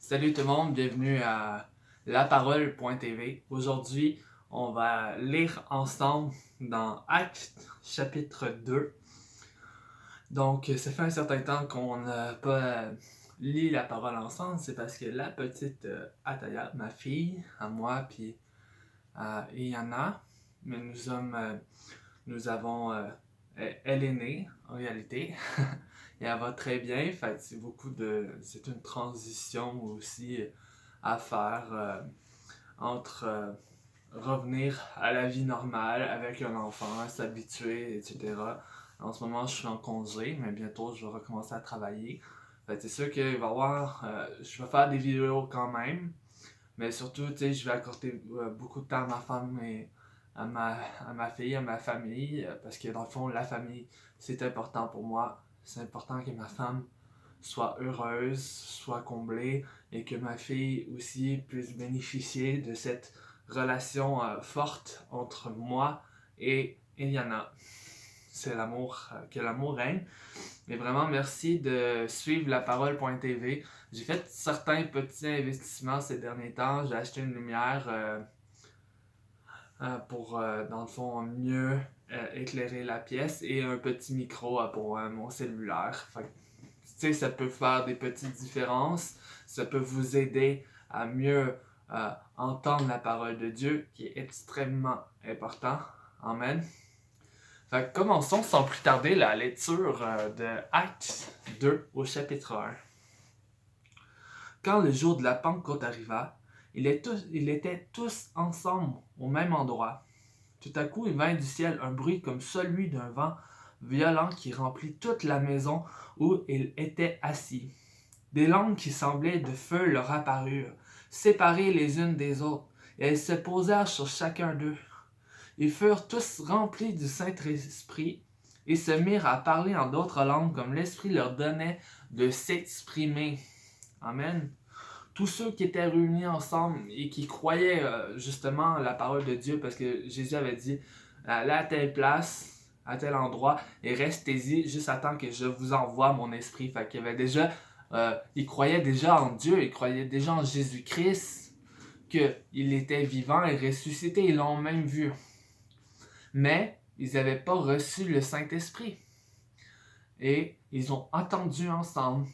Salut tout le monde, bienvenue à laparole.tv. Aujourd'hui, on va lire ensemble dans Actes chapitre 2. Donc, ça fait un certain temps qu'on n'a pas lu la parole ensemble, c'est parce que la petite Ataya, ma fille, à moi, puis à Iana, mais nous avons, elle est née en réalité, et elle va très bien, fait c'est une transition aussi à faire entre revenir à la vie normale avec un enfant, s'habituer, etc. En ce moment, je suis en congé, mais bientôt, je vais recommencer à travailler. Fait c'est sûr qu'il va y avoir... je vais faire des vidéos quand même, mais surtout, tu sais, je vais accorder beaucoup de temps à ma femme et à ma fille, à ma famille, parce que dans le fond, la famille, c'est important pour moi. C'est important que ma femme soit heureuse, soit comblée, et que ma fille aussi puisse bénéficier de cette relation forte entre moi et Eliana. C'est l'amour, que l'amour règne. Mais vraiment, merci de suivre laparole.tv. J'ai fait certains petits investissements ces derniers temps. J'ai acheté une lumière pour, dans le fond, mieux éclairer la pièce et un petit micro pour mon cellulaire. Fait que, tu sais, ça peut faire des petites différences. Ça peut vous aider à mieux entendre la parole de Dieu, qui est extrêmement important. Amen. Fait que commençons sans plus tarder la lecture de Actes 2 au chapitre 1. Quand le jour de la Pentecôte arriva, ils étaient tous ensemble au même endroit. Tout à coup, il vint du ciel un bruit comme celui d'un vent violent qui remplit toute la maison où ils étaient assis. Des langues qui semblaient de feu leur apparurent, séparées les unes des autres, et elles se posèrent sur chacun d'eux. Ils furent tous remplis du Saint-Esprit et se mirent à parler en d'autres langues comme l'Esprit leur donnait de s'exprimer. Amen. Tous ceux qui étaient réunis ensemble et qui croyaient justement la parole de Dieu, parce que Jésus avait dit allez à telle place, à tel endroit, et restez-y juste à temps que je vous envoie mon esprit. Fait qu'il y avait déjà, ils croyaient déjà en Dieu, ils croyaient déjà en Jésus-Christ, qu'il était vivant et ressuscité, ils l'ont même vu. Mais ils n'avaient pas reçu le Saint-Esprit. Et ils ont attendu ensemble,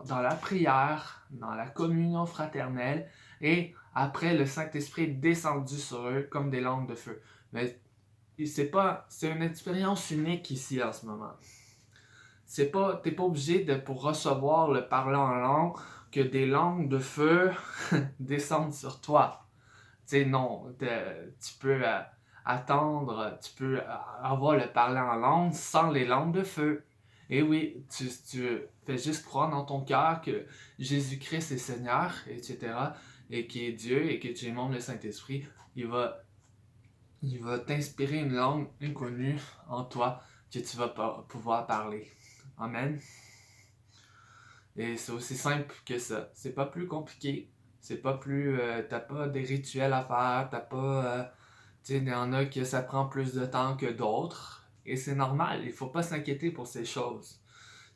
dans la prière, dans la communion fraternelle, et après le Saint-Esprit est descendu sur eux comme des langues de feu. Mais c'est une expérience unique ici en ce moment. T'es pas obligé pour recevoir le parlant en langue que des langues de feu descendent sur toi. Tu sais, non, tu peux attendre, tu peux avoir le parlant en langue sans les langues de feu. Et oui, tu fais juste croire dans ton cœur que Jésus-Christ est Seigneur, etc., et qu'il est Dieu, et que tu aimes le Saint-Esprit, il va t'inspirer une langue inconnue en toi que tu vas pouvoir parler. Amen. Et c'est aussi simple que ça. C'est pas plus compliqué. C'est pas plus. T'as pas des rituels à faire. T'as pas. Tu sais, il y en a que ça prend plus de temps que d'autres. Et c'est normal. Il faut pas s'inquiéter pour ces choses.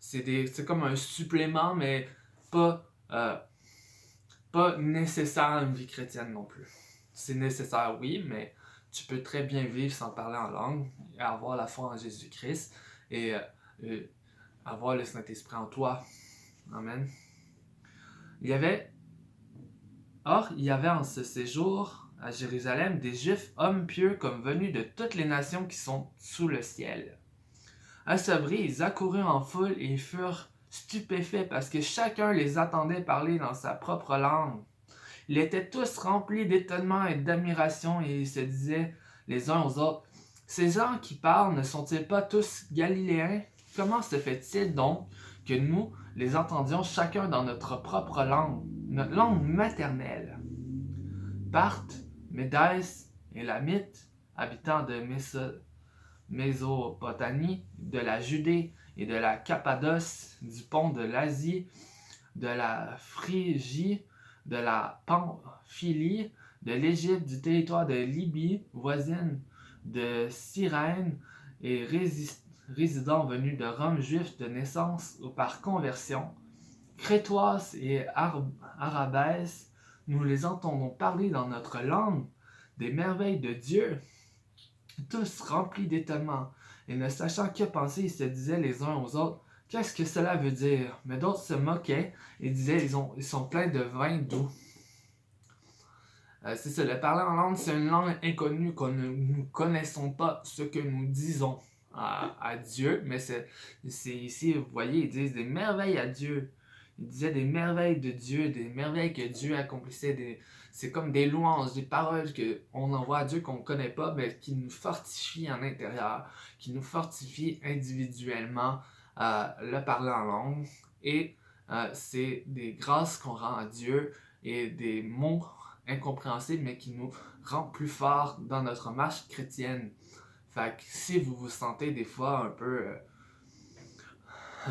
C'est comme un supplément, mais pas, pas nécessaire à une vie chrétienne non plus. C'est nécessaire, oui, mais tu peux très bien vivre sans parler en langue, et avoir la foi en Jésus-Christ et avoir le Saint-Esprit en toi. Amen. Il y avait il y avait en ce séjour à Jérusalem des Juifs hommes pieux comme venus de toutes les nations qui sont sous le ciel. À ce bruit, ils accoururent en foule et furent stupéfaits parce que chacun les attendait parler dans sa propre langue. Ils étaient tous remplis d'étonnement et d'admiration et ils se disaient les uns aux autres, ces gens qui parlent ne sont-ils pas tous galiléens? Comment se fait-il donc que nous les entendions chacun dans notre propre langue, notre langue maternelle? Parthes, Médès et Lamite, habitants de Mésopotamie, de la Judée et de la Cappadoce, du pont de l'Asie, de la Phrygie, de la Pamphylie, de l'Égypte, du territoire de Libye voisine, de Cyrène et résidents venus de Rome, juifs de naissance ou par conversion, crétoises et arabesques, nous les entendons parler dans notre langue des merveilles de Dieu, tous remplis d'étonnement, et ne sachant que penser, ils se disaient les uns aux autres, qu'est-ce que cela veut dire? Mais d'autres se moquaient et disaient, ils sont pleins de vin doux. C'est ça, le parler en langue, c'est une langue inconnue que nous connaissons pas ce que nous disons à Dieu, mais c'est ici, vous voyez, ils disent des merveilles à Dieu. Ils disaient des merveilles de Dieu, des merveilles que Dieu accomplissait. C'est comme des louanges, des paroles qu'on envoie à Dieu qu'on ne connaît pas, mais qui nous fortifient en intérieur, qui nous fortifient individuellement le parler en langue. Et c'est des grâces qu'on rend à Dieu et des mots incompréhensible, mais qui nous rend plus forts dans notre marche chrétienne. Fait que si vous vous sentez des fois un peu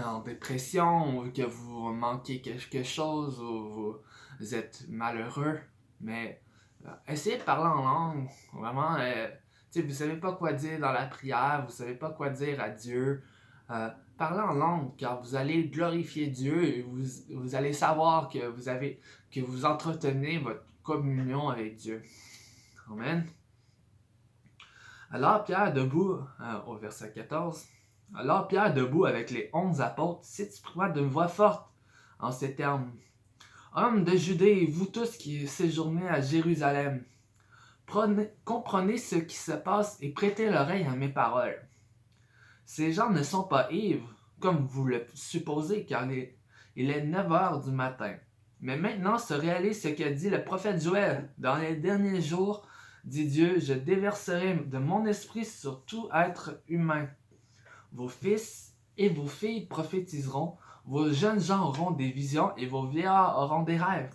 en dépression, ou que vous manquez quelque chose, ou vous êtes malheureux, mais essayez de parler en langue. Vraiment, vous savez pas quoi dire dans la prière, vous savez pas quoi dire à Dieu. Parlez en langue, car vous allez glorifier Dieu et vous allez savoir que vous entretenez votre communion avec Dieu. Amen. Alors Pierre debout, au verset 14, alors Pierre debout avec les 11 apôtres s'exprima d'une voix forte en ces termes. Hommes de Judée, vous tous qui séjournez à Jérusalem, comprenez ce qui se passe et prêtez l'oreille à mes paroles. Ces gens ne sont pas ivres, comme vous le supposez, car il est 9 heures du matin. Mais maintenant se réalise ce qu'a dit le prophète Joël. Dans les derniers jours, dit Dieu, je déverserai de mon esprit sur tout être humain. Vos fils et vos filles prophétiseront, vos jeunes gens auront des visions et vos vieillards auront des rêves.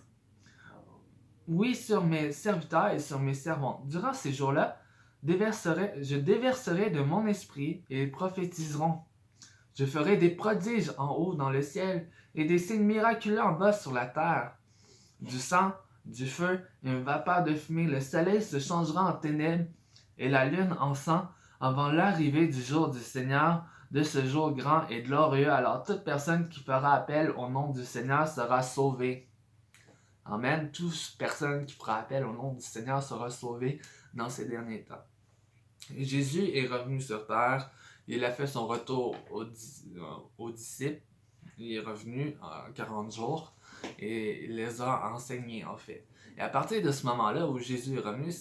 Oui, sur mes serviteurs et sur mes servantes. Durant ces jours-là, je déverserai de mon esprit et ils prophétiseront. Je ferai des prodiges en haut dans le ciel et des signes miraculeux en bas sur la terre. Du sang, du feu et une vapeur de fumée, le soleil se changera en ténèbres et la lune en sang avant l'arrivée du jour du Seigneur, de ce jour grand et glorieux. Alors toute personne qui fera appel au nom du Seigneur sera sauvée. Amen. Toute personne qui fera appel au nom du Seigneur sera sauvée dans ces derniers temps. Et Jésus est revenu sur terre. Il a fait son retour aux disciples. Il est revenu en 40 jours et il les a enseignés en fait. Et à partir de ce moment-là où Jésus est revenu,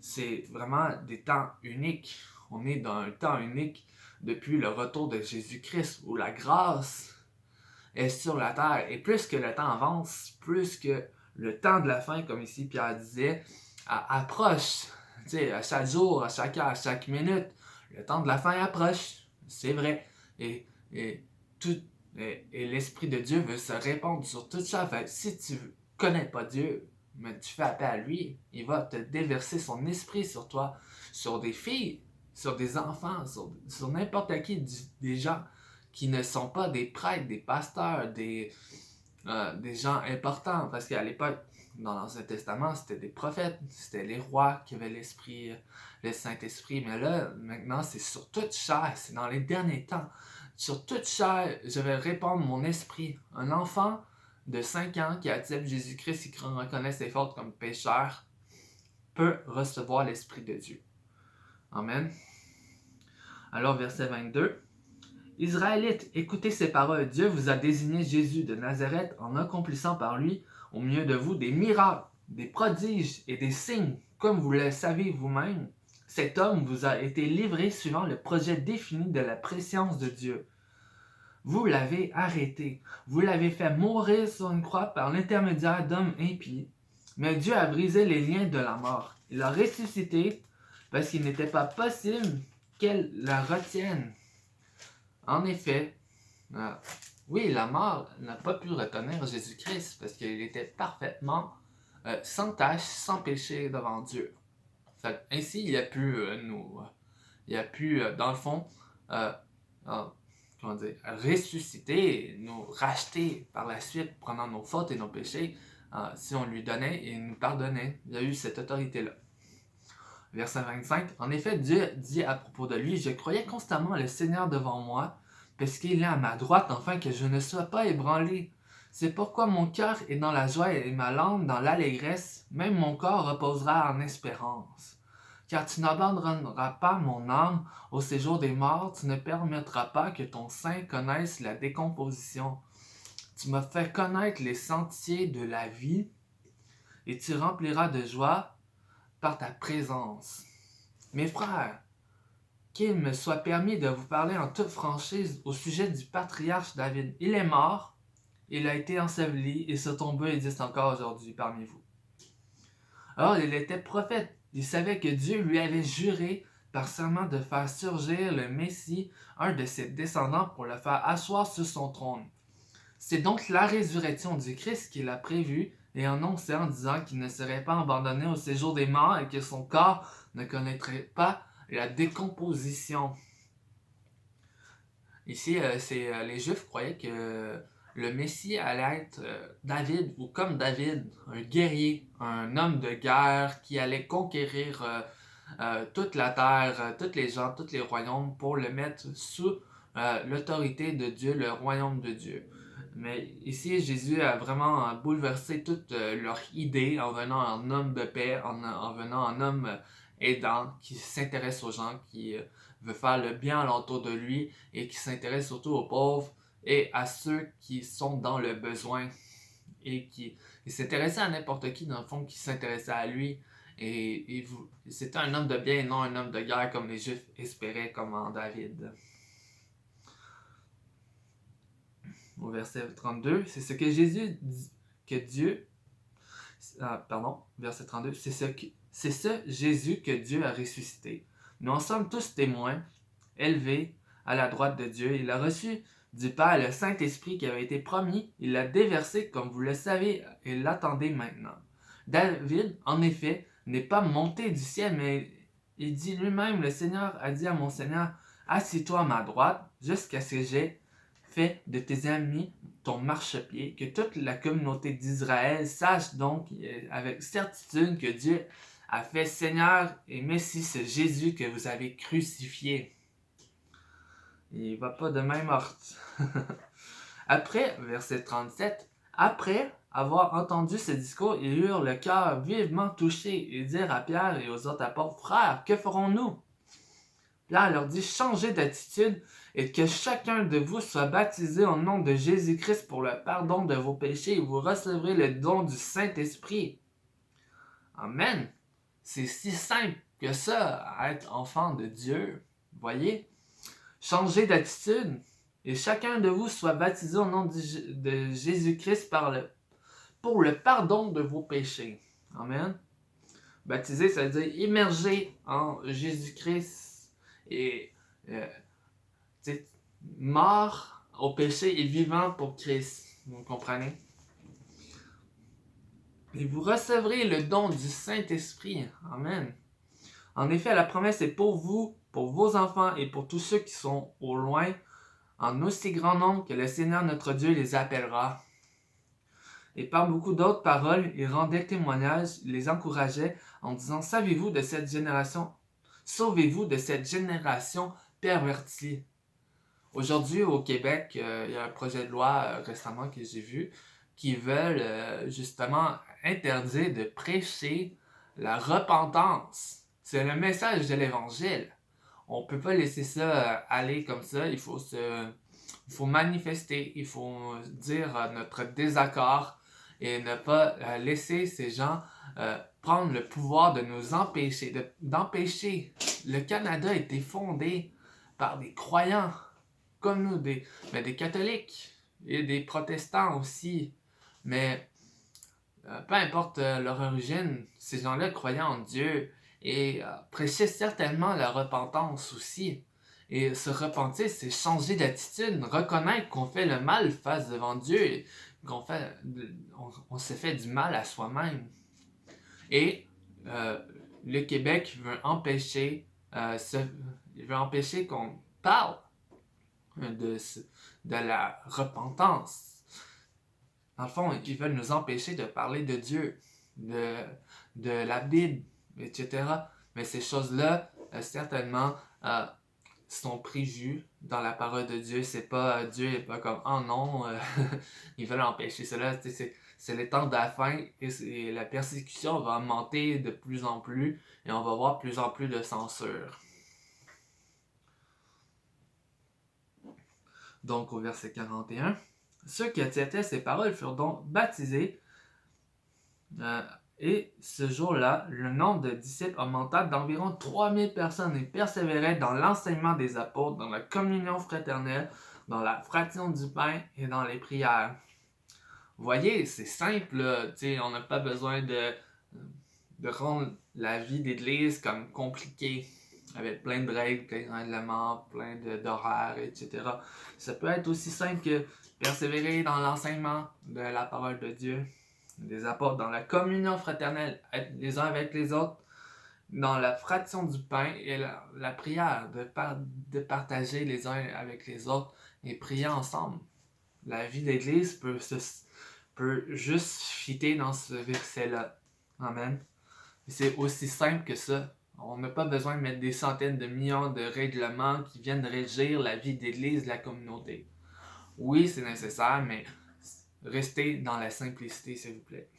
c'est vraiment des temps uniques. On est dans un temps unique depuis le retour de Jésus-Christ où la grâce est sur la terre. Et plus que le temps avance, plus que le temps de la fin, comme ici Pierre disait, approche. Tu sais, à chaque jour, à chaque heure, à chaque minute, le temps de la fin approche. C'est vrai. Et l'Esprit de Dieu veut se répandre sur tout ça. Fait, si tu ne connais pas Dieu, mais tu fais appel à lui, il va te déverser son esprit sur toi, sur des filles, sur des enfants, sur n'importe qui, des gens qui ne sont pas des prêtres, des pasteurs, des gens importants. Parce qu'à l'époque, dans l'Ancien Testament, c'était des prophètes, c'était les rois qui avaient l'Esprit, le Saint-Esprit. Mais là, maintenant, c'est sur toute chair, c'est dans les derniers temps. Sur toute chair, je vais répandre mon esprit. Un enfant de 5 ans qui accepte Jésus-Christ et qui reconnaît ses fautes comme pécheur peut recevoir l'Esprit de Dieu. Amen. Alors, verset 22. Israélites, écoutez ces paroles. Dieu vous a désigné Jésus de Nazareth en accomplissant par lui, au milieu de vous, des miracles, des prodiges et des signes, comme vous le savez vous-même. Cet homme vous a été livré suivant le projet défini de la préscience de Dieu. Vous l'avez arrêté. Vous l'avez fait mourir sur une croix par l'intermédiaire d'hommes impies. Mais Dieu a brisé les liens de la mort. Il l'a ressuscité parce qu'il n'était pas possible qu'elle la retienne. En effet, oui, la mort n'a pas pu retenir Jésus-Christ parce qu'il était parfaitement sans tache, sans péché devant Dieu. Fait, ainsi, il a pu dans le fond, ressusciter, nous racheter par la suite, prenant nos fautes et nos péchés, si on lui donnait et nous pardonnait. Il a eu cette autorité-là. Verset 25. En effet, Dieu dit à propos de lui, « Je croyais constamment le Seigneur devant moi, parce qu'il est à ma droite, afin que je ne sois pas ébranlé. C'est pourquoi mon cœur est dans la joie et ma langue dans l'allégresse, même mon corps reposera en espérance. Car tu n'abandonneras pas mon âme au séjour des morts, tu ne permettras pas que ton sein connaisse la décomposition. Tu m'as fait connaître les sentiers de la vie, et tu rempliras de joie par ta présence. Mes frères, qu'il me soit permis de vous parler en toute franchise au sujet du patriarche David. Il est mort, il a été enseveli, et son tombeau existe encore aujourd'hui parmi vous. Alors, il était prophète. Il savait que Dieu lui avait juré par serment de faire surgir le Messie, un de ses descendants, pour le faire asseoir sur son trône. C'est donc la résurrection du Christ qu'il a prévue et annoncé en disant qu'il ne serait pas abandonné au séjour des morts et que son corps ne connaîtrait pas la décomposition. Ici, les Juifs croyaient que le Messie allait être David, ou comme David, un guerrier, un homme de guerre qui allait conquérir toute la terre, tous les gens, tous les royaumes pour le mettre sous l'autorité de Dieu, le royaume de Dieu. Mais ici, Jésus a vraiment bouleversé toute leur idée en venant en homme de paix, en venant en homme aidant, qui s'intéresse aux gens, qui veut faire le bien alentour de lui et qui s'intéresse surtout aux pauvres et à ceux qui sont dans le besoin. Et qui s'intéressait à n'importe qui, dans le fond, qui s'intéressait à lui. Et c'était un homme de bien et non un homme de guerre comme les Juifs espéraient, comme en David. Au verset 32, c'est ce que Jésus dit, que Dieu... verset 32, c'est ce Jésus que Dieu a ressuscité. Nous en sommes tous témoins, élevés à la droite de Dieu. Il a reçu du Père le Saint-Esprit qui avait été promis. Il l'a déversé comme vous le savez et l'attendez maintenant. David, en effet, n'est pas monté du ciel, mais il dit lui-même, le Seigneur a dit à mon Seigneur, assieds-toi à ma droite jusqu'à ce que j'aie fait de tes amis ton marchepied, que toute la communauté d'Israël sache donc avec certitude que Dieu a fait Seigneur et Messie ce Jésus que vous avez crucifié. Il va pas de même morte. Après, verset 37, après avoir entendu ce discours, ils eurent le cœur vivement touché et dirent à Pierre et aux autres apôtres, frères, que ferons-nous? Pierre leur dit, changez d'attitude et que chacun de vous soit baptisé au nom de Jésus-Christ pour le pardon de vos péchés et vous recevrez le don du Saint-Esprit. Amen. C'est si simple que ça, être enfant de Dieu. Voyez? Changez d'attitude et chacun de vous soit baptisé au nom de Jésus-Christ pour le pardon de vos péchés. Amen. Baptiser, ça veut dire immerger en Jésus-Christ et mort au péché et vivant pour Christ. Vous comprenez? Et vous recevrez le don du Saint-Esprit. Amen. En effet, la promesse est pour vous, pour vos enfants et pour tous ceux qui sont au loin, en aussi grand nombre que le Seigneur notre Dieu les appellera. Et par beaucoup d'autres paroles, il rendait témoignage, il les encourageait en disant, savez-vous de cette génération, sauvez-vous de cette génération pervertie. Aujourd'hui, au Québec, il y a un projet de loi récemment que j'ai vu qui veulent justement interdire de prêcher la repentance. C'est le message de l'Évangile. On ne peut pas laisser ça aller comme ça. Il faut manifester, il faut dire notre désaccord et ne pas laisser ces gens prendre le pouvoir de nous empêcher, d'empêcher. Le Canada a été fondé par des croyants comme nous, des catholiques et des protestants aussi. Mais peu importe leur origine, ces gens-là croyaient en Dieu et prêchaient certainement la repentance aussi. Et se repentir, c'est changer d'attitude, reconnaître qu'on fait le mal face devant Dieu, on se fait du mal à soi-même. Et le Québec veut empêcher qu'on parle de la repentance. Dans le fond, ils veulent nous empêcher de parler de Dieu, de la Bible, etc. Mais ces choses-là, certainement, sont prévus dans la parole de Dieu. C'est pas Dieu est pas comme oh non, ils veulent empêcher cela. C'est les temps de la fin et la persécution va augmenter de plus en plus et on va voir plus en plus de censure. Donc au verset 41, ceux qui acceptaient ces paroles furent donc baptisés et ce jour-là, le nombre de disciples augmenta d'environ 3000 personnes et persévéraient dans l'enseignement des apôtres, dans la communion fraternelle, dans la fraction du pain et dans les prières. Vous voyez, c'est simple, là. On n'a pas besoin de rendre la vie d'église comme compliquée, avec plein de règles, plein de règlements, plein d'horaires, etc. Ça peut être aussi simple que persévérer dans l'enseignement de la parole de Dieu, des apôtres, dans la communion fraternelle, être les uns avec les autres, dans la fraction du pain et la prière, de partager les uns avec les autres et prier ensemble. La vie d'église peut juste fitter dans ce verset-là. Amen. C'est aussi simple que ça. On n'a pas besoin de mettre des centaines de millions de règlements qui viennent régir la vie d'église de la communauté. Oui, c'est nécessaire, mais restez dans la simplicité, s'il vous plaît.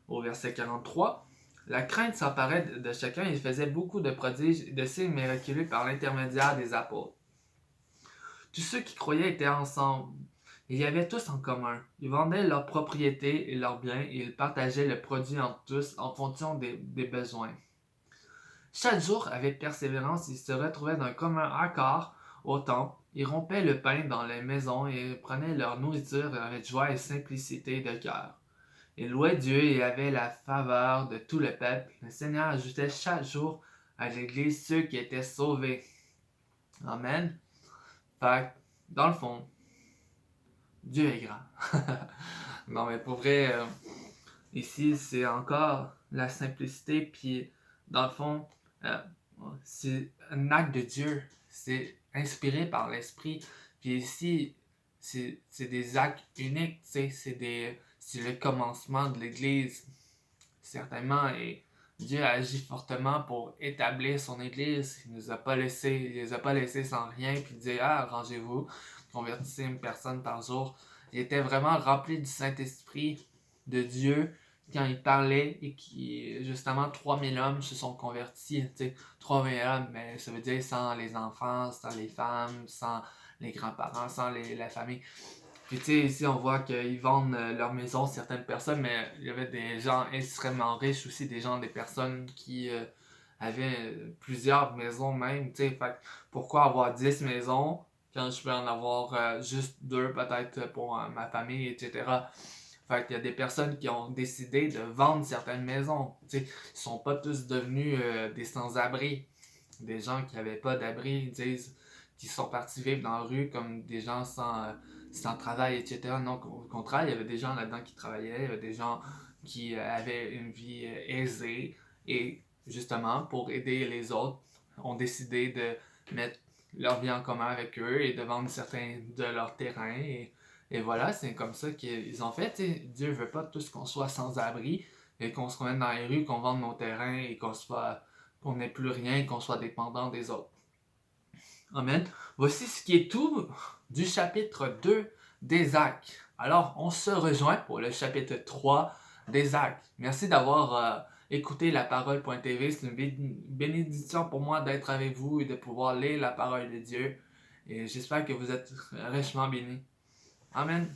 Au verset 43, la crainte s'emparait de chacun et il faisait beaucoup de prodiges et de signes miraculeux par l'intermédiaire des apôtres. Tous ceux qui croyaient étaient ensemble. Ils y avaient tous en commun. Ils vendaient leurs propriétés et leurs biens et ils partageaient le produit entre tous en fonction des besoins. Chaque jour, avec persévérance, ils se retrouvaient d'un commun accord au temple. Ils rompaient le pain dans les maisons et prenaient leur nourriture avec joie et simplicité de cœur. Ils louaient Dieu et avaient la faveur de tout le peuple. Le Seigneur ajoutait chaque jour à l'Église ceux qui étaient sauvés. Amen. Fait que, dans le fond, Dieu est grand. Non, mais pour vrai, ici, c'est encore la simplicité, puis dans le fond, c'est un acte de Dieu. C'est inspiré par l'Esprit. Puis ici, c'est des actes uniques, tu sais, c'est le commencement de l'Église, certainement, et Dieu a agi fortement pour établir son Église. Il les a pas laissés sans rien, puis dit arrangez-vous, convertissez une personne par jour. Il était vraiment rempli du Saint-Esprit de Dieu quand il parlait et qui, justement, 3000 hommes se sont convertis. Tu sais, 3000 hommes, mais ça veut dire sans les enfants, sans les femmes, sans les grands-parents, sans la famille. Puis tu sais, ici on voit qu'ils vendent leur maison, certaines personnes, mais il y avait des gens extrêmement riches aussi, des personnes qui avaient plusieurs maisons même, tu sais, fait pourquoi avoir 10 maisons quand je peux en avoir juste 2 peut-être pour ma famille, etc. Fait qu'il y a des personnes qui ont décidé de vendre certaines maisons, tu sais, ils sont pas tous devenus des sans-abri, des gens qui n'avaient pas d'abri, ils disent, qui sont partis vivre dans la rue comme des gens sans travail, etc. Non, au contraire, il y avait des gens là-dedans qui travaillaient, il y avait des gens qui avaient une vie aisée et justement, pour aider les autres, ont décidé de mettre leur vie en commun avec eux et de vendre certains de leurs terrains. Et voilà, c'est comme ça qu'ils ont fait. T'sais. Dieu veut pas tous qu'on soit sans abri et qu'on se promène dans les rues, qu'on vende nos terrains et qu'on n'ait plus rien, qu'on soit dépendant des autres. Amen. Voici ce qui est tout du chapitre 2 des Actes. Alors, on se rejoint pour le chapitre 3 des Actes. Merci d'avoir écouté la parole.tv. C'est une bénédiction pour moi d'être avec vous et de pouvoir lire la parole de Dieu. Et j'espère que vous êtes richement bénis. Amen.